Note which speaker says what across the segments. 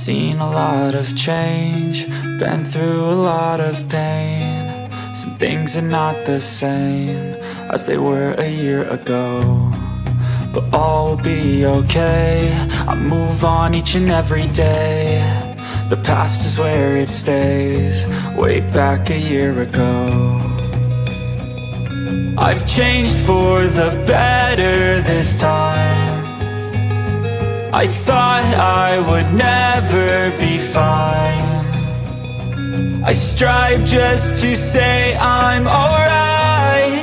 Speaker 1: seen a lot of change, been through a lot of pain. Some things are not the same as they were a year ago, but all will be okay. I move on each and every day. The past is where it stays, way back a year ago. I've changed for the better this time. I thought I would never be fine. I strive just to say I'm alright,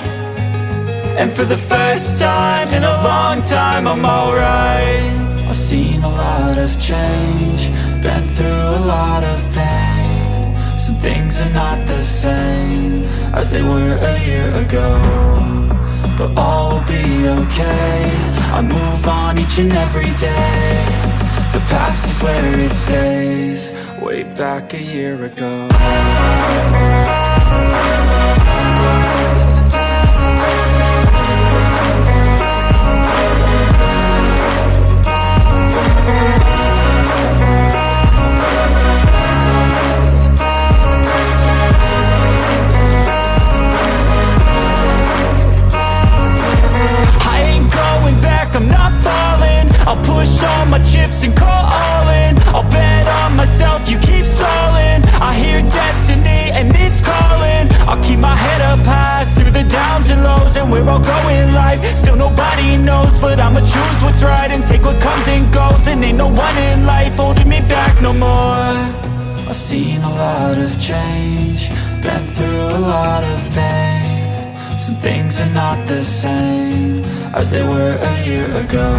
Speaker 1: and for the first time in a long time I'm alright. I've seen a lot of change, been through a lot of pain. Some things are not the same as they were a year ago, but all will be okay. I move on each and every day. The past is where it stays, way back a year ago. I'm not falling, I'll push all my chips and call all in. I'll bet on myself, you keep stalling. I hear destiny and it's calling. I'll keep my head up high through the downs and lows, and where I'll go in life, still nobody knows. But I'ma choose what's right and take what comes and goes, and ain't no one in life holding me back no more. I've seen a lot of change, been through a lot of pain. Some things are not the same as they were a year ago,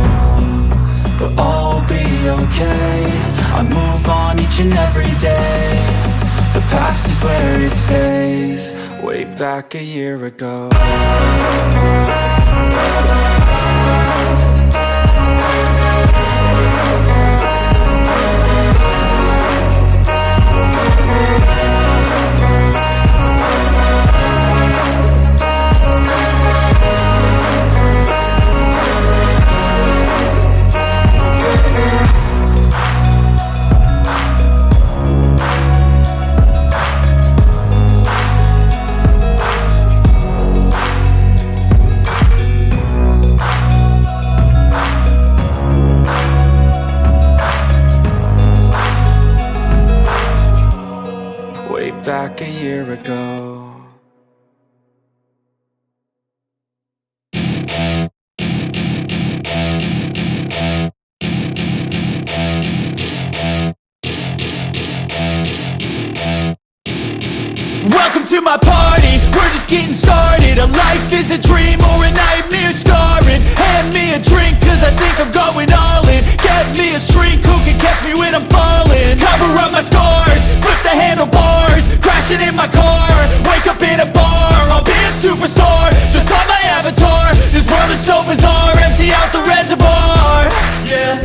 Speaker 1: but all will be okay. I move on each and every day. The past is where it stays, way back a year ago. Back a year ago. Welcome to my party, we're just getting started. A life is a dream or a nightmare scarring. Hand me a drink cause I think I'm going all in. Get me a shrink who can catch me when I'm falling. Cover up my scars, flip the handlebars, crashing in my car, wake up in a bar. I'll be a superstar, just on my avatar. This world is so bizarre, empty out the reservoir. Yeah,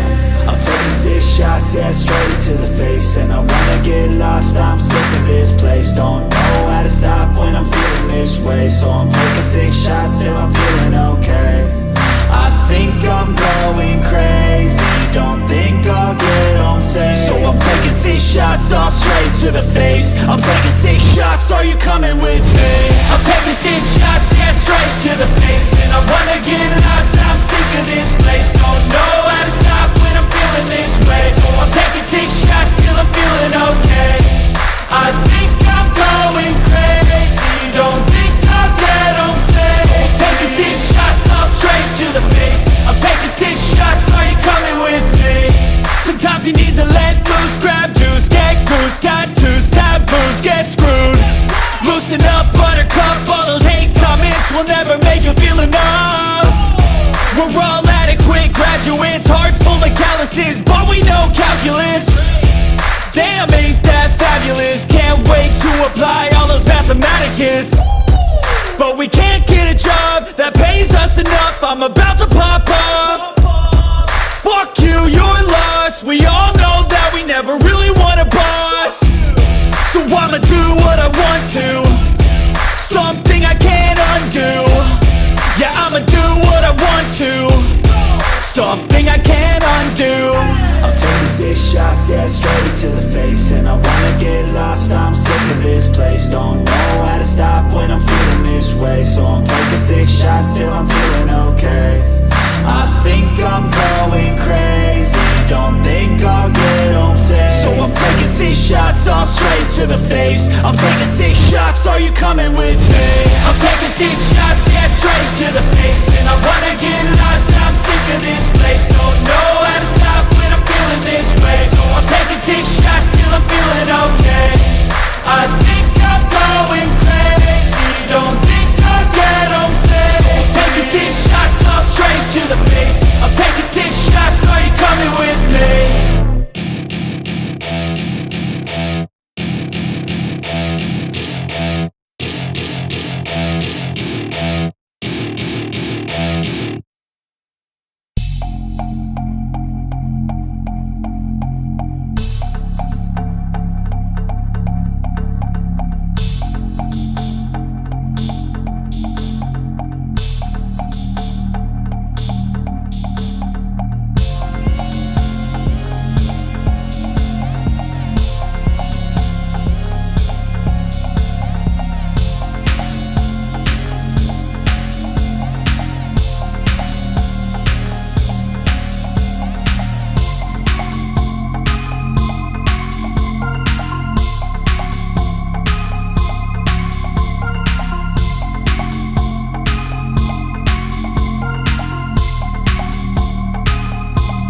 Speaker 1: I'm taking 6 shots, yeah, straight to the face. And I wanna get lost, I'm sick of this place. Don't know how to stop when I'm feeling this way, so I'm taking 6 shots till I'm feeling okay. I think I'm going crazy, don't think I'll get home safe. So I'm taking 6 shots all straight to the face. I'm taking 6 shots, are you coming with me? I'm taking 6 shots, yeah, straight to the face. And I wanna get lost, I'm sick of this place. Don't know how to stop when I'm feeling this way, so I'm taking 6 shots till I'm feeling okay. I think I'm going crazy, don't think I'll get home safe. So I'm taking 6 shots all straight to the face. I'm taking 6 shots, are you coming with me? Sometimes you need to let loose, grab juice, get goose, tattoos, taboos, get screwed. Loosen up, buttercup, all those hate comments will never make you feel enough. We're all adequate graduates, heart full of calluses, but we know calculus. Damn, ain't that fabulous? Can't wait to apply all those mathematicus. But we can't get a job that pays us enough. I'm about to pop off. Fuck you, you're lost. We all know that we never really want a boss. So I'ma do what I want to, something I can't undo. Yeah, I'ma do what I want to, something I can't undo. I'm taking 6 shots,
Speaker 2: shots, yeah, straight to the face. And I wanna get lost, I'm sick of this place. Don't know how to stop when I'm feeling this way. So I'm taking 6 shots till I'm feeling okay. I think I'm going crazy, don't think I'll get home safe. So I'm taking 6 shots, all straight to the face. I'm taking 6 shots, are you coming with me? I'm taking 6 shots, yeah, straight to the face. And I wanna get lost, I'm sick of this place. Don't know how to stop when I'm feeling this way. So I'm taking 6 shots till I'm feeling okay.